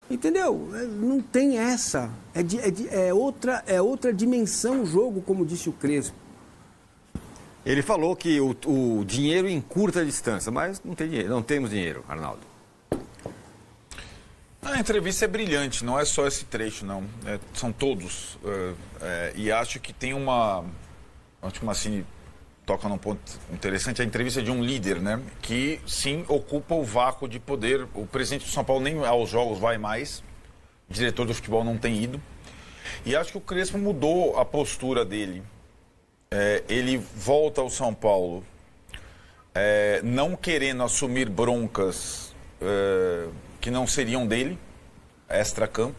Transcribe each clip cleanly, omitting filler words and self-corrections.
Entendeu? Não tem essa. É outra dimensão o jogo, como disse o Crespo. Ele falou que o dinheiro encurta a distância, mas não tem dinheiro, não temos dinheiro, Arnaldo. A entrevista é brilhante, não é só esse trecho, não. São todos. E acho que tem uma... Acho que o Massini toca num ponto interessante, a entrevista de um líder, né? Que, sim, ocupa o vácuo de poder. O presidente do São Paulo nem aos jogos vai mais. O diretor do futebol não tem ido. E acho que o Crespo mudou a postura dele. Ele volta ao São Paulo não querendo assumir broncas que não seriam dele, extra-campo,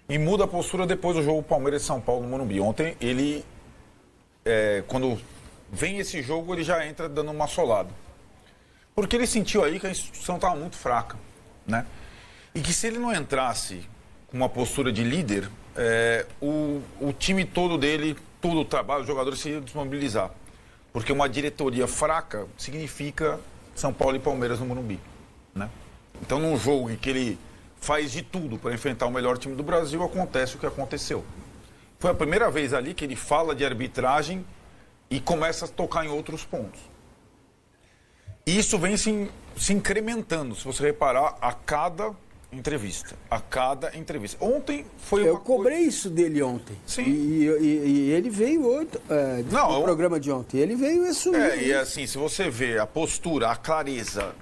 e muda a postura depois do jogo Palmeiras e São Paulo no Morumbi. Ontem ele, quando vem esse jogo, ele já entra dando uma solada. Porque ele sentiu aí que a instituição estava muito fraca, né? E que se ele não entrasse com uma postura de líder, o time todo dele, todo o trabalho, os jogadores se iam desmobilizar. Porque uma diretoria fraca significa São Paulo e Palmeiras no Morumbi, né? Então, num jogo em que ele faz de tudo para enfrentar o melhor time do Brasil, acontece o que aconteceu. Foi a primeira vez ali que ele fala de arbitragem e começa a tocar em outros pontos. E isso vem se incrementando, se você reparar, a cada entrevista. Ontem foi Eu cobrei isso dele ontem. Sim. E ele veio no programa de ontem. Ele veio e assumiu. E assim, se você vê a postura, a clareza,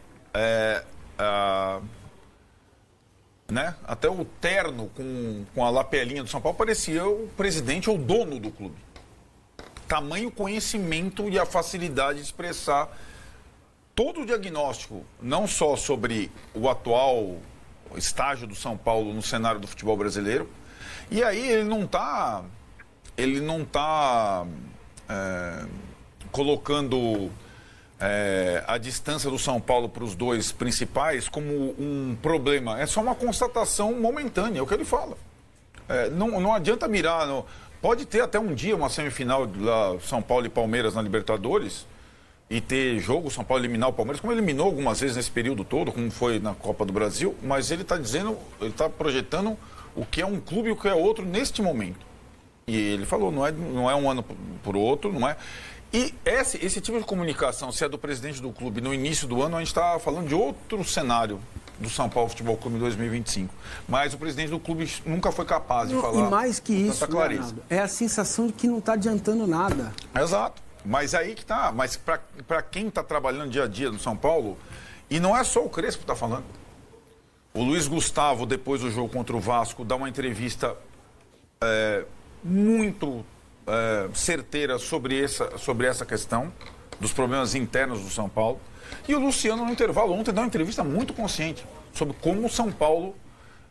né? Até o terno com a lapelinha do São Paulo parecia o presidente ou o dono do clube. Tamanho conhecimento e a facilidade de expressar todo o diagnóstico, não só sobre o atual estágio do São Paulo no cenário do futebol brasileiro. E aí ele não está colocando a distância do São Paulo para os dois principais como um problema. É só uma constatação momentânea, é o que ele fala. Não adianta mirar... Pode ter até um dia uma semifinal lá, São Paulo e Palmeiras na Libertadores, e ter jogo, São Paulo eliminar o Palmeiras, como ele eliminou algumas vezes nesse período todo, como foi na Copa do Brasil, mas ele está dizendo, ele está projetando o que é um clube e o que é outro neste momento. E ele falou, não é um ano por outro, não é... E esse tipo de comunicação, se é do presidente do clube no início do ano, a gente está falando de outro cenário do São Paulo Futebol Clube 2025. Mas o presidente do clube nunca foi capaz de falar. E mais que isso, Leonardo, é a sensação de que não está adiantando nada. Exato. Mas aí que tá. Mas para quem está trabalhando dia a dia no São Paulo, e não é só o Crespo que está falando. O Luiz Gustavo, depois do jogo contra o Vasco, dá uma entrevista muito certeira sobre essa questão dos problemas internos do São Paulo. E o Luciano, no intervalo, ontem deu uma entrevista muito consciente sobre como o São Paulo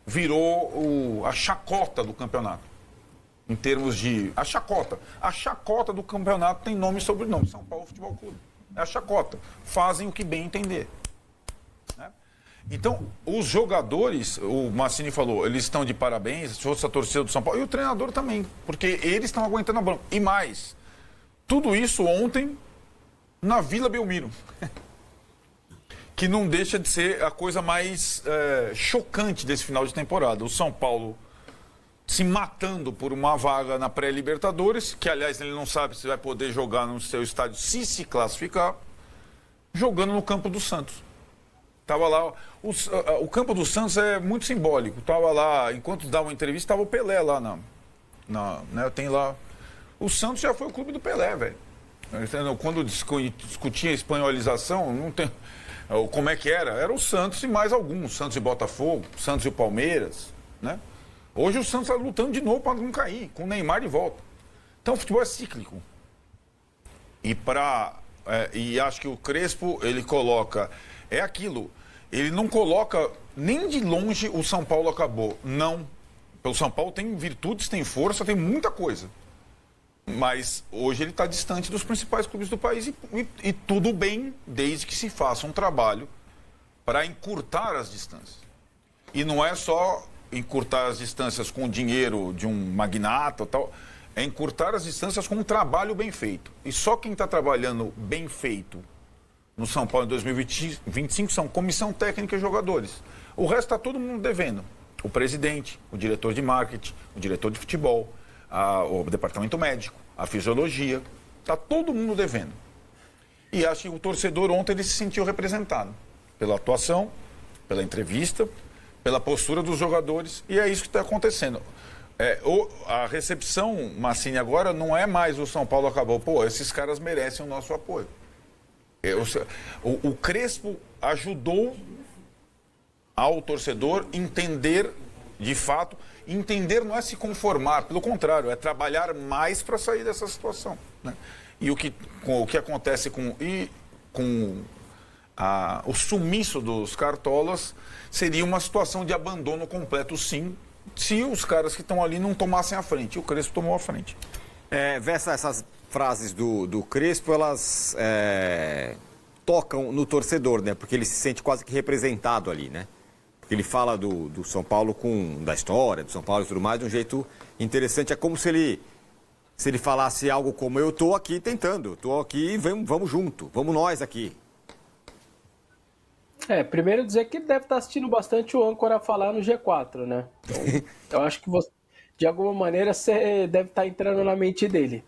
virou a chacota do campeonato. Em termos de... A chacota do campeonato tem nome e sobrenome. São Paulo Futebol Clube. É a chacota. Fazem o que bem entender. Né? Então, os jogadores, o Massini falou, eles estão de parabéns, se fosse a torcida do São Paulo, e o treinador também, porque eles estão aguentando a bronca. E mais, tudo isso ontem na Vila Belmiro. Que não deixa de ser a coisa mais chocante desse final de temporada. O São Paulo se matando por uma vaga na pré-Libertadores, que, aliás, ele não sabe se vai poder jogar no seu estádio se classificar, jogando no campo do Santos. Tava lá... O campo do Santos é muito simbólico. Tava lá, enquanto dava uma entrevista, estava o Pelé lá né, tem lá... O Santos já foi o clube do Pelé, velho. Quando discutia a espanholização, não tem... Como é que era? Era o Santos e mais alguns. Santos e Botafogo, Santos e o Palmeiras, né? Hoje o Santos está lutando de novo para não cair, com o Neymar de volta. Então o futebol é cíclico. E acho que o Crespo, ele coloca... É aquilo. Ele não coloca nem de longe o São Paulo acabou. Não. O São Paulo tem virtudes, tem força, tem muita coisa. Mas hoje ele está distante dos principais clubes do país e tudo bem, desde que se faça um trabalho para encurtar as distâncias. E não é só encurtar as distâncias com o dinheiro de um magnata ou tal, é encurtar as distâncias com um trabalho bem feito. E só quem está trabalhando bem feito no São Paulo em 2025 são comissão técnica e jogadores. O resto está todo mundo devendo. o presidente, o diretor de marketing, o diretor de futebol, o departamento médico, a fisiologia. Está todo mundo devendo. E acho que o torcedor ontem ele se sentiu representado pela atuação, pela entrevista, pela postura dos jogadores, e é isso que está acontecendo. A recepção, Massini, agora não é mais o São Paulo acabou. Pô, esses caras merecem o nosso apoio. O Crespo ajudou ao torcedor entender, de fato, entender não é se conformar, pelo contrário, é trabalhar mais para sair dessa situação, né? E o que acontece com o sumiço dos cartolas seria uma situação de abandono completo, sim, se os caras que estão ali não tomassem a frente. O Crespo tomou a frente. Vessa, essas frases do Crespo, elas tocam no torcedor, né? Porque ele se sente quase que representado ali, né? Porque ele fala do São Paulo, da história do São Paulo e tudo mais, de um jeito interessante. É como se ele falasse algo como: eu estou aqui tentando, estou aqui, vamos junto, vamos nós aqui. Primeiro dizer que ele deve estar assistindo bastante o âncora falar no G4, né? Então, eu acho que você, de alguma maneira, você deve estar entrando na mente dele.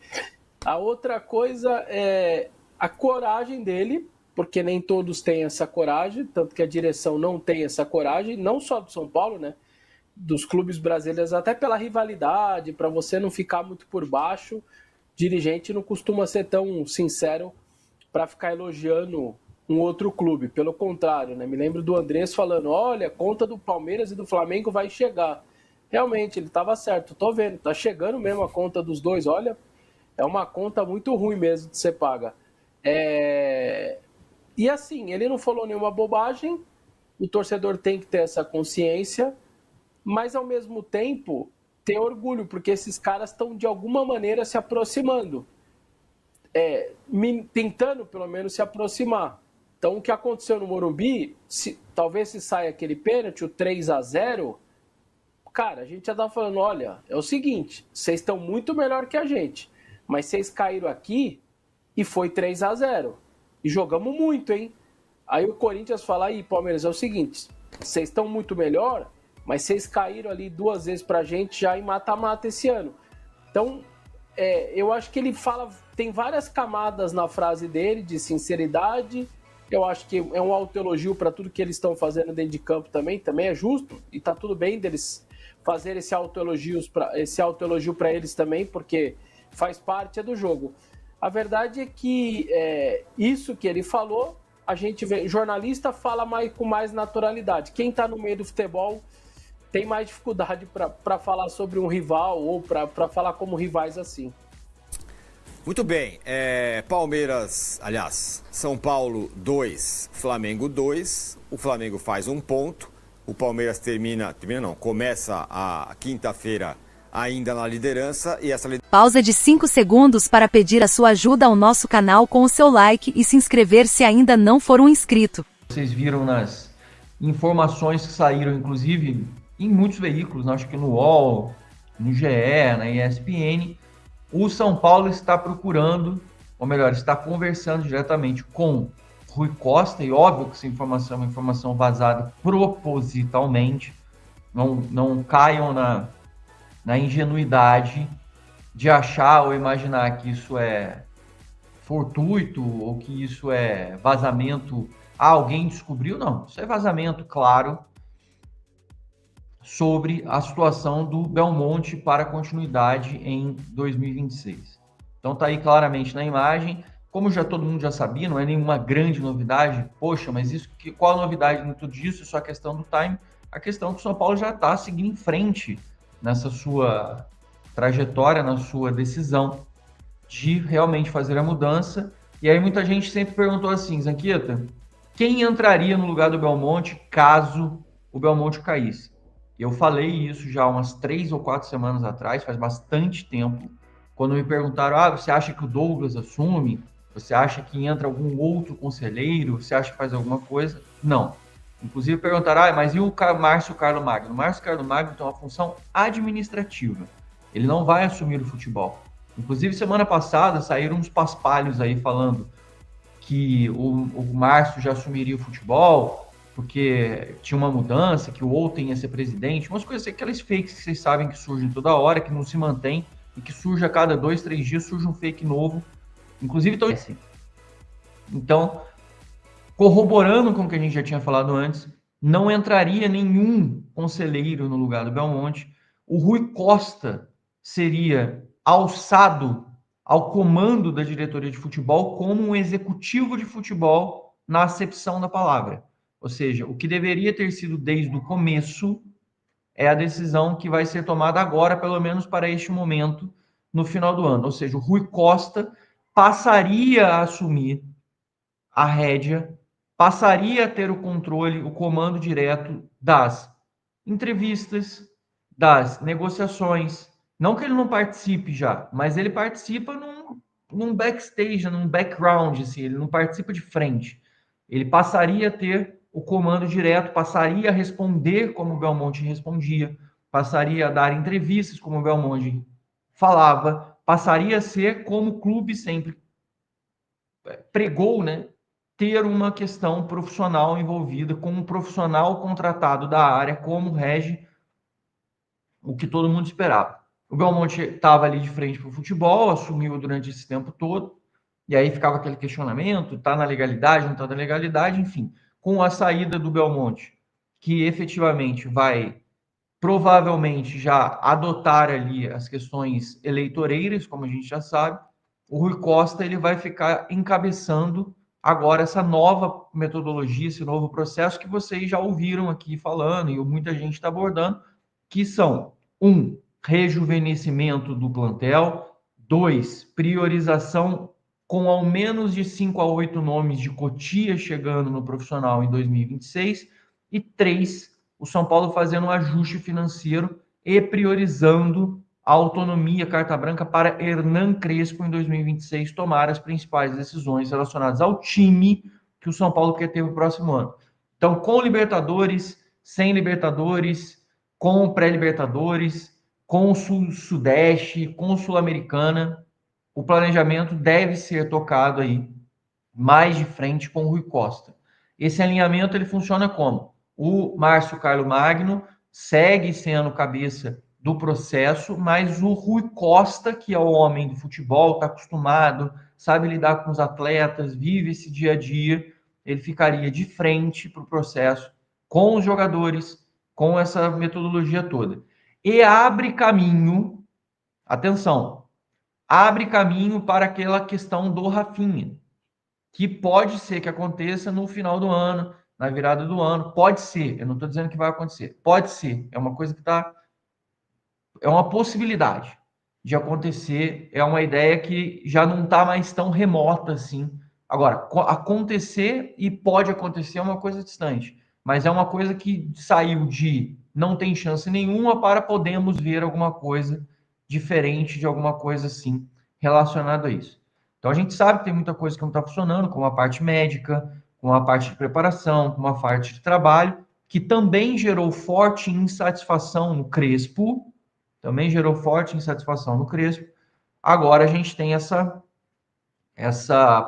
A outra coisa é a coragem dele, porque nem todos têm essa coragem, tanto que a direção não tem essa coragem, não só do São Paulo, né? Dos clubes brasileiros, até pela rivalidade, para você não ficar muito por baixo. Dirigente não costuma ser tão sincero para ficar elogiando um outro clube, pelo contrário, né? Me lembro do Andrés falando: olha, a conta do Palmeiras e do Flamengo vai chegar. Realmente, ele estava certo, tô vendo, tá chegando mesmo a conta dos dois, olha, é uma conta muito ruim mesmo de ser paga. E assim, ele não falou nenhuma bobagem, o torcedor tem que ter essa consciência, mas ao mesmo tempo ter orgulho, porque esses caras estão de alguma maneira se aproximando, tentando pelo menos se aproximar. Então o que aconteceu no Morumbi, talvez se saia aquele pênalti, o 3-0, cara, a gente já estava falando: olha, é o seguinte, vocês estão muito melhor que a gente, mas vocês caíram aqui e foi 3-0. E jogamos muito, hein? Aí o Corinthians fala: aí, Palmeiras, é o seguinte, vocês estão muito melhor, mas vocês caíram ali 2 vezes pra gente já em mata-mata esse ano. Então, eu acho que ele fala, tem várias camadas na frase dele, de sinceridade. Eu acho que é um autoelogio para tudo que eles estão fazendo dentro de campo também é justo, e tá tudo bem deles fazer esse autoelogio para eles também, porque faz parte do jogo. A verdade é que isso que ele falou, a gente vê, jornalista fala com mais naturalidade. Quem está no meio do futebol tem mais dificuldade para falar sobre um rival ou para falar como rivais assim. Muito bem. São Paulo 2, Flamengo 2. O Flamengo faz 1 ponto. O Palmeiras começa a quinta-feira ainda na liderança e essa Pausa de 5 segundos para pedir a sua ajuda ao nosso canal com o seu like e se inscrever se ainda não for um inscrito. Vocês viram nas informações que saíram, inclusive, em muitos veículos, acho que no UOL, no GE, na ESPN, o São Paulo está procurando, ou melhor, está conversando diretamente com Rui Costa, e óbvio que essa informação é uma informação vazada propositalmente, não caiam na ingenuidade de achar ou imaginar que isso é fortuito ou que isso é vazamento, alguém descobriu, não. Isso é vazamento, claro, sobre a situação do Belmonte para continuidade em 2026. Então tá aí claramente na imagem, como todo mundo já sabia, não é nenhuma grande novidade. Poxa, mas qual a novidade em tudo isso? Isso é a questão do time, a questão que o São Paulo já está seguindo em frente nessa sua trajetória, na sua decisão de realmente fazer a mudança. E aí muita gente sempre perguntou assim: Zanqueta, quem entraria no lugar do Belmonte caso o Belmonte caísse? Eu falei isso já umas 3 ou 4 semanas atrás, faz bastante tempo, quando me perguntaram: você acha que o Douglas assume? Você acha que entra algum outro conselheiro? Você acha que faz alguma coisa? Não. Inclusive perguntaram: mas e o Márcio Carlos Magno? O Márcio Carlos Magno tem uma função administrativa. Ele não vai assumir o futebol. Inclusive, semana passada, saíram uns paspalhos aí falando que o Márcio já assumiria o futebol, porque tinha uma mudança, que o Outen ia ser presidente, umas coisas, aquelas fakes que vocês sabem que surgem toda hora, que não se mantém, e que surge a cada 2, 3 dias, surge um fake novo. Inclusive, então, corroborando com o que a gente já tinha falado antes, não entraria nenhum conselheiro no lugar do Belmonte. O Rui Costa seria alçado ao comando da diretoria de futebol como um executivo de futebol na acepção da palavra. Ou seja, o que deveria ter sido desde o começo é a decisão que vai ser tomada agora, pelo menos para este momento, no final do ano. Ou seja, o Rui Costa passaria a assumir a rédea, passaria a ter o controle, o comando direto das entrevistas, das negociações. Não que ele não participe já, mas ele participa num backstage, num background, assim, ele não participa de frente. Ele passaria a ter o comando direto, passaria a responder como o Belmonte respondia, passaria a dar entrevistas como o Belmonte falava, passaria a ser como o clube sempre pregou, né? Ter uma questão profissional envolvida, com um profissional contratado da área, como rege o que todo mundo esperava. O Belmonte estava ali de frente para o futebol, assumiu durante esse tempo todo, e aí ficava aquele questionamento, está na legalidade, não está na legalidade, enfim. Com a saída do Belmonte, que efetivamente vai provavelmente já adotar ali as questões eleitoreiras, como a gente já sabe, o Rui Costa ele vai ficar encabeçando agora essa nova metodologia, esse novo processo que vocês já ouviram aqui falando e muita gente está abordando, que são, 1, rejuvenescimento do plantel, 2, priorização com ao menos de 5 a 8 nomes de Cotia chegando no profissional em 2026, e 3, o São Paulo fazendo um ajuste financeiro e priorizando a autonomia carta branca para Hernan Crespo em 2026 tomar as principais decisões relacionadas ao time que o São Paulo quer ter no próximo ano. Então, com Libertadores, sem Libertadores, com pré-Libertadores, com o Sudeste, com Sul-Americana, o planejamento deve ser tocado aí mais de frente com o Rui Costa. Esse alinhamento ele funciona como? O Márcio Carlo Magno segue sendo cabeça do processo, mas o Rui Costa, que é o homem do futebol, está acostumado, sabe lidar com os atletas, vive esse dia a dia, ele ficaria de frente para o processo com os jogadores, com essa metodologia toda. E abre caminho, atenção, abre caminho para aquela questão do Rafinha, que pode ser que aconteça no final do ano, na virada do ano, pode ser, eu não estou dizendo que vai acontecer, pode ser, é uma coisa que está, é uma possibilidade de acontecer, é uma ideia que já não está mais tão remota assim. Agora, acontecer e pode acontecer é uma coisa distante, mas é uma coisa que saiu de não tem chance nenhuma para podemos ver alguma coisa diferente de alguma coisa assim relacionada a isso. Então a gente sabe que tem muita coisa que não está funcionando, como a parte médica, com a parte de preparação, com uma parte de trabalho, que também gerou forte insatisfação no Crespo, Agora a gente tem essa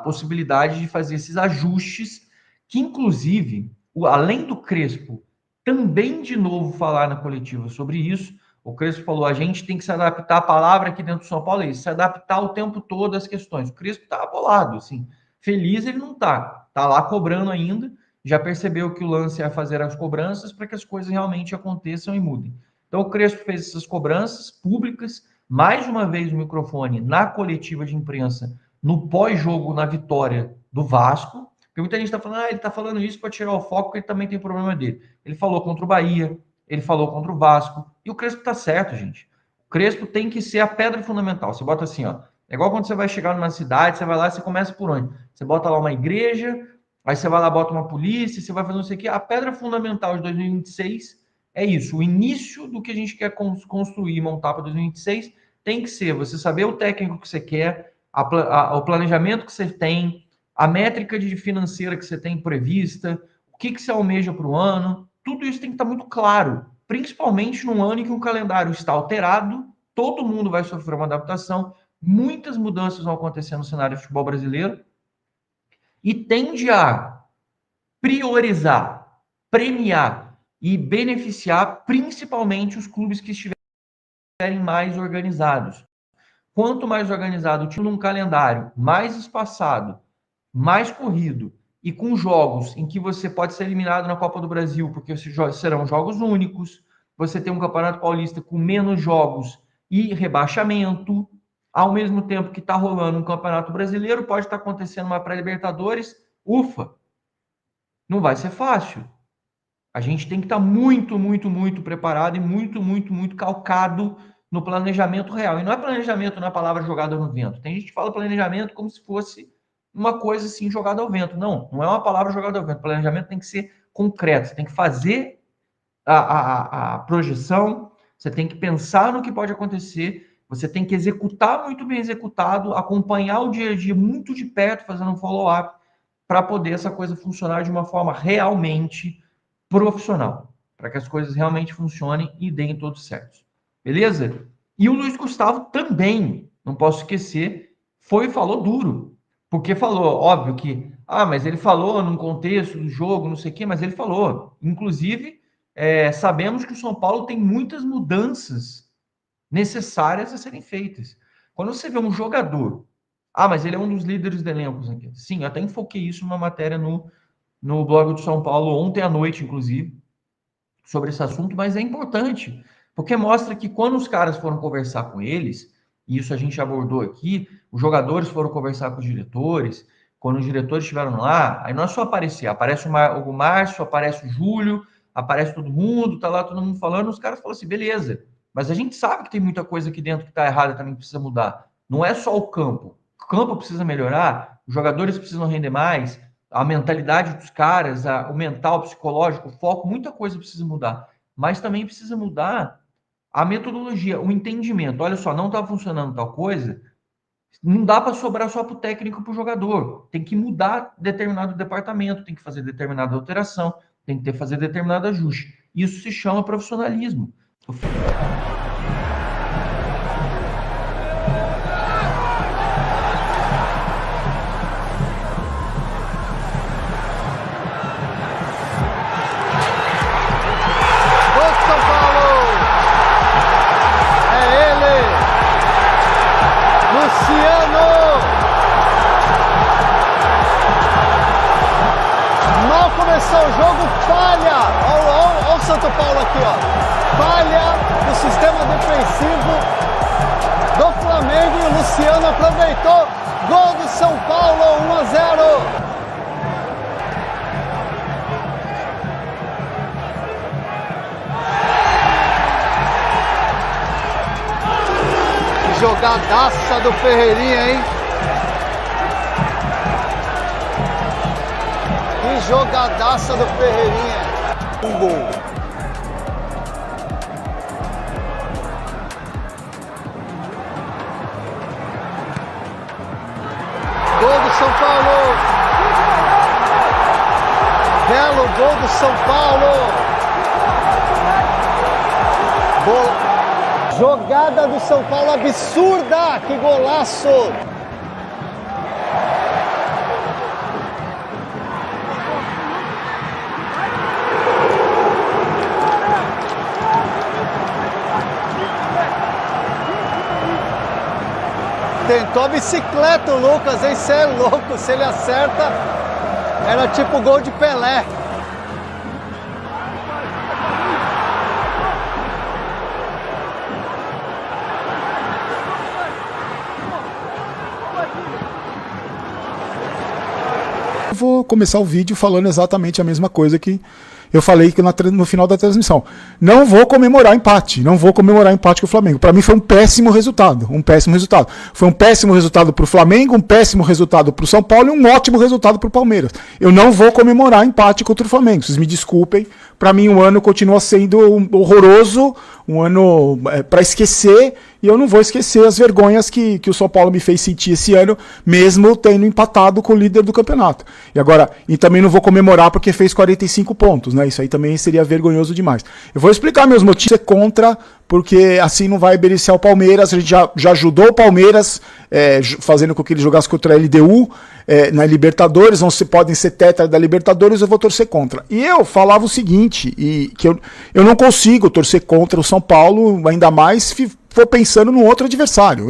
possibilidade de fazer esses ajustes, que inclusive, além do Crespo também de novo falar na coletiva sobre isso, o Crespo falou, a gente tem que se adaptar, a palavra aqui dentro do São Paulo é isso, se adaptar o tempo todo às questões. O Crespo está bolado, assim, feliz ele não está lá cobrando ainda, já percebeu que o lance é fazer as cobranças para que as coisas realmente aconteçam e mudem. Então o Crespo fez essas cobranças públicas, mais uma vez o microfone na coletiva de imprensa, no pós-jogo, na vitória do Vasco, porque muita gente está falando, ele está falando isso para tirar o foco, porque ele também tem problema dele. Ele falou contra o Bahia, ele falou contra o Vasco, e o Crespo está certo, gente. O Crespo tem que ser a pedra fundamental. Você bota assim, ó, é igual quando você vai chegar numa cidade, você vai lá, você começa por onde? Você bota lá uma igreja, aí você vai lá, bota uma polícia, você vai fazer não sei o quê. A pedra fundamental de 2026 é isso. O início do que a gente quer construir, montar para 2026, tem que ser você saber o técnico que você quer, o planejamento que você tem, a métrica financeira que você tem prevista, o que você almeja para o ano. Tudo isso tem que estar muito claro, principalmente num ano em que o calendário está alterado, todo mundo vai sofrer uma adaptação, muitas mudanças vão acontecer no cenário de futebol brasileiro, e tende a priorizar premiar e beneficiar principalmente os clubes que estiverem mais organizados. Quanto mais organizado o time num calendário mais espaçado, mais corrido e com jogos em que você pode ser eliminado na Copa do Brasil, porque serão jogos únicos, você tem um Campeonato Paulista com menos jogos e rebaixamento, ao mesmo tempo que está rolando um Campeonato Brasileiro, pode estar acontecendo uma pré-Libertadores, ufa, não vai ser fácil. A gente tem que estar muito, muito, muito preparado e muito, muito, muito calcado no planejamento real. E não é planejamento na palavra jogada no vento. Tem gente que fala planejamento como se fosse uma coisa assim jogada ao vento. Não, não é uma palavra jogada ao vento. Planejamento tem que ser concreto. Você tem que fazer a projeção, você tem que pensar no que pode acontecer, você tem que executar muito bem executado, acompanhar o dia a dia muito de perto, fazendo um follow-up, para poder essa coisa funcionar de uma forma realmente profissional, para que as coisas realmente funcionem e deem tudo certo. Beleza? E o Luiz Gustavo também, não posso esquecer, falou duro, porque falou, óbvio que, mas ele falou num contexto do jogo, não sei o quê, mas ele falou, inclusive, sabemos que o São Paulo tem muitas mudanças necessárias a serem feitas. Quando você vê um jogador, mas ele é um dos líderes do elenco aqui. Sim, eu até enfoquei isso numa matéria no blog do São Paulo ontem à noite, inclusive, sobre esse assunto, mas é importante, porque mostra que quando os caras foram conversar com eles, e isso a gente abordou aqui, os jogadores foram conversar com os diretores, quando os diretores estiveram lá, aí não é só aparecer, aparece o Márcio, aparece o Júlio, aparece todo mundo, tá lá todo mundo falando, os caras falam assim, beleza, mas a gente sabe que tem muita coisa aqui dentro que tá errada, também precisa mudar. Não é só o campo precisa melhorar, os jogadores precisam render mais, a mentalidade dos caras, o mental, o psicológico, o foco, muita coisa precisa mudar. Mas também precisa mudar a metodologia, o entendimento. Olha só, não está funcionando tal coisa, não dá para sobrar só para o técnico e para o jogador. Tem que mudar determinado departamento, tem que fazer determinada alteração, tem que fazer determinado ajuste. Isso se chama profissionalismo. Começou o jogo, falha, olha o São Paulo aqui, ó, falha no sistema defensivo do Flamengo e o Luciano aproveitou, gol do São Paulo, 1-0. Que jogadaça do Ferreirinha, hein? Jogadaça do Ferreirinha. Um gol. Gol do São Paulo. Belo gol do São Paulo. Jogada do São Paulo absurda. Que golaço. Tentou a bicicleta o Lucas, hein? Você é louco, se ele acerta, era tipo gol de Pelé. Vou começar o vídeo falando exatamente a mesma coisa que eu falei que no final da transmissão. Não vou comemorar empate. Não vou comemorar empate com o Flamengo. Para mim foi um péssimo resultado. Um péssimo resultado. Foi um péssimo resultado para o Flamengo, um péssimo resultado para o São Paulo e um ótimo resultado para o Palmeiras. Eu não vou comemorar empate contra o Flamengo. Vocês me desculpem. Para mim o ano continua sendo horroroso. Um ano para esquecer. E eu não vou esquecer as vergonhas que o São Paulo me fez sentir esse ano, mesmo tendo empatado com o líder do campeonato. E também não vou comemorar porque fez 45 pontos, né? Isso aí também seria vergonhoso demais. Eu vou explicar meus motivos contra, porque assim não vai beneficiar o Palmeiras. A gente já ajudou o Palmeiras, fazendo com que ele jogasse contra a LDU na Libertadores, podem ser tetra da Libertadores, eu vou torcer contra. E eu falava o seguinte, que eu não consigo torcer contra o São Paulo, ainda mais se for pensando no outro adversário.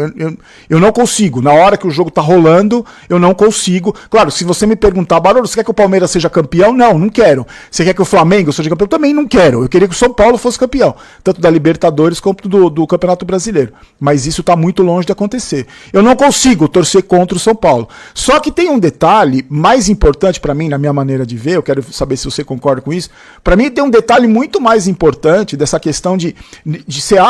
Eu não consigo. Na hora que o jogo tá rolando, eu não consigo. Claro, se você me perguntar, Barolo, você quer que o Palmeiras seja campeão? Não quero. Você quer que o Flamengo seja campeão? Também não quero. Eu queria que o São Paulo fosse campeão, tanto da Libertadores quanto do Campeonato Brasileiro. Mas isso tá muito longe de acontecer. Eu não consigo torcer contra o São Paulo. Só que tem um detalhe mais importante para mim, na minha maneira de ver, eu quero saber se você concorda com isso. Para mim tem um detalhe muito mais importante dessa questão de ser,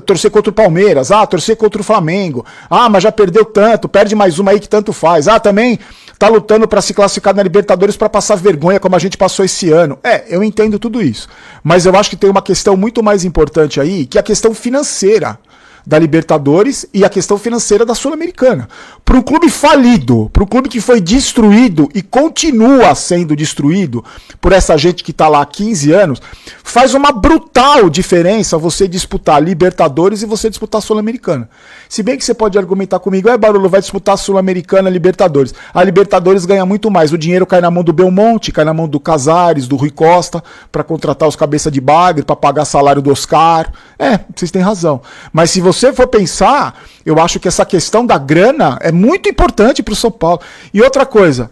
torcer contra o Palmeiras, torcer contra o Flamengo, mas já perdeu tanto, perde mais uma aí que tanto faz, também tá lutando para se classificar na Libertadores para passar vergonha como a gente passou esse ano. Eu entendo tudo isso, mas eu acho que tem uma questão muito mais importante aí, que é a questão financeira da Libertadores e a questão financeira da Sul-Americana. Para um clube falido, para um clube que foi destruído e continua sendo destruído por essa gente que está lá há 15 anos, faz uma brutal diferença você disputar a Libertadores e você disputar a Sul-Americana. Se bem que você pode argumentar comigo, Barolo, vai disputar a Sul-Americana e a Libertadores. A Libertadores ganha muito mais, o dinheiro cai na mão do Belmonte, cai na mão do Casares, do Rui Costa, para contratar os cabeça de bagre, para pagar salário do Oscar. Vocês têm razão. Mas se você for pensar, eu acho que essa questão da grana é muito importante para o São Paulo. E outra coisa,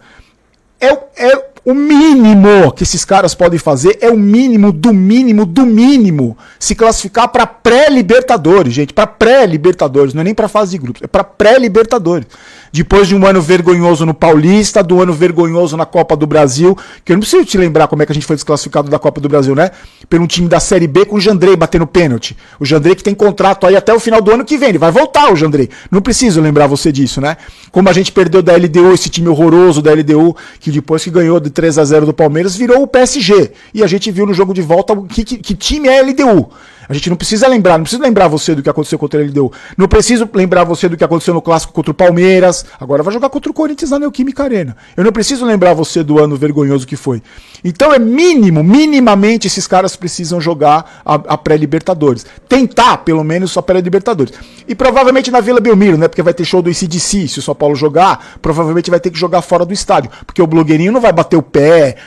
o mínimo que esses caras podem fazer é o mínimo do mínimo do mínimo se classificar para pré-Libertadores, gente, para pré-Libertadores, não é nem para fase de grupos, é para pré-Libertadores. Depois de um ano vergonhoso no Paulista, do ano vergonhoso na Copa do Brasil, que eu não preciso te lembrar como é que a gente foi desclassificado da Copa do Brasil, né? Pelo time da Série B com o Jandrei batendo pênalti. O Jandrei que tem contrato aí até o final do ano que vem, ele vai voltar o Jandrei. Não preciso lembrar você disso, né? Como a gente perdeu da LDU, esse time horroroso da LDU, que depois que ganhou de 3-0 do Palmeiras, virou o PSG. E a gente viu no jogo de volta que time é a LDU. A gente não precisa lembrar você do que aconteceu contra a LDU. Não preciso lembrar você do que aconteceu no clássico contra o Palmeiras. Agora vai jogar contra o Corinthians na Neoquímica Arena. Eu não preciso lembrar você do ano vergonhoso que foi. Então minimamente esses caras precisam jogar a pré-Libertadores. Tentar, pelo menos, a pré-Libertadores. E provavelmente na Vila Belmiro, né? Porque vai ter show do AC/DC. Se o São Paulo jogar, provavelmente vai ter que jogar fora do estádio. Porque o blogueirinho não vai bater o pé,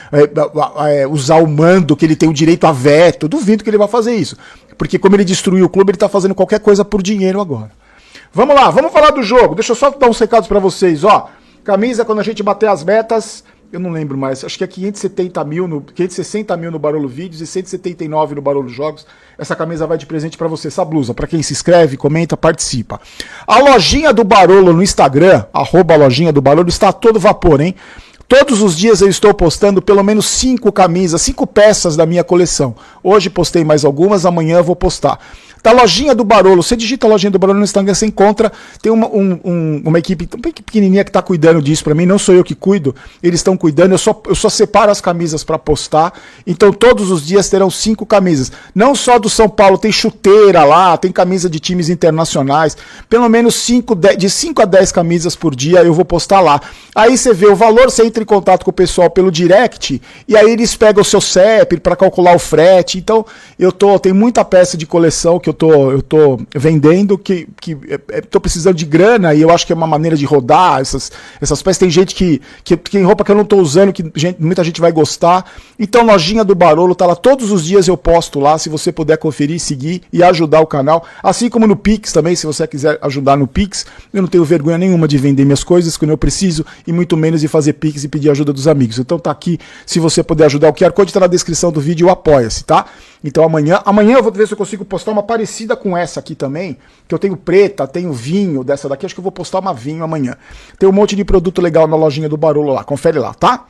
usar o mando que ele tem o direito a veto. Eu duvido que ele vai fazer isso. Porque como ele destruiu o clube, ele tá fazendo qualquer coisa por dinheiro agora. Vamos lá, vamos falar do jogo. Deixa eu só dar uns recados pra vocês, ó. Camisa, quando a gente bater as metas, eu não lembro mais, acho que é 560 mil no Barolo Vídeos e 179 no Barolo Jogos. Essa camisa vai de presente pra você, essa blusa, pra quem se inscreve, comenta, participa. A lojinha do Barolo no Instagram, @lojinha do Barolo, está a todo vapor, hein? Todos os dias eu estou postando pelo menos 5 camisas, 5 peças da minha coleção. Hoje postei mais algumas, amanhã eu vou postar. Da lojinha do Barolo, você digita a lojinha do Barolo no Instagram, você encontra, tem uma equipe pequenininha que está cuidando disso para mim, não sou eu que cuido, eles estão cuidando, eu só separo as camisas para postar, então todos os dias terão 5 camisas, não só do São Paulo, tem chuteira lá, tem camisa de times internacionais, pelo menos de 5 a 10 camisas por dia eu vou postar lá. Aí você vê o valor, você entra em contato com o pessoal pelo direct, e aí eles pegam o seu CEP para calcular o frete, então tem muita peça de coleção que eu tô vendendo, que tô precisando de grana, e eu acho que é uma maneira de rodar essas peças. Tem gente que tem roupa que eu não tô usando, que muita gente vai gostar. Então, lojinha do Barolo tá lá, todos os dias eu posto lá, se você puder conferir, seguir e ajudar o canal. Assim como no Pix também, se você quiser ajudar no Pix, eu não tenho vergonha nenhuma de vender minhas coisas quando eu preciso, e muito menos de fazer Pix e pedir ajuda dos amigos. Então tá aqui, se você puder ajudar, o QR Code tá na descrição do vídeo, Apoia-se, tá? Então amanhã eu vou ver se eu consigo postar uma parecida com essa aqui também, que eu tenho preta, tenho vinho dessa daqui, acho que eu vou postar uma vinho amanhã. Tem um monte de produto legal na lojinha do Barolo lá, confere lá, tá?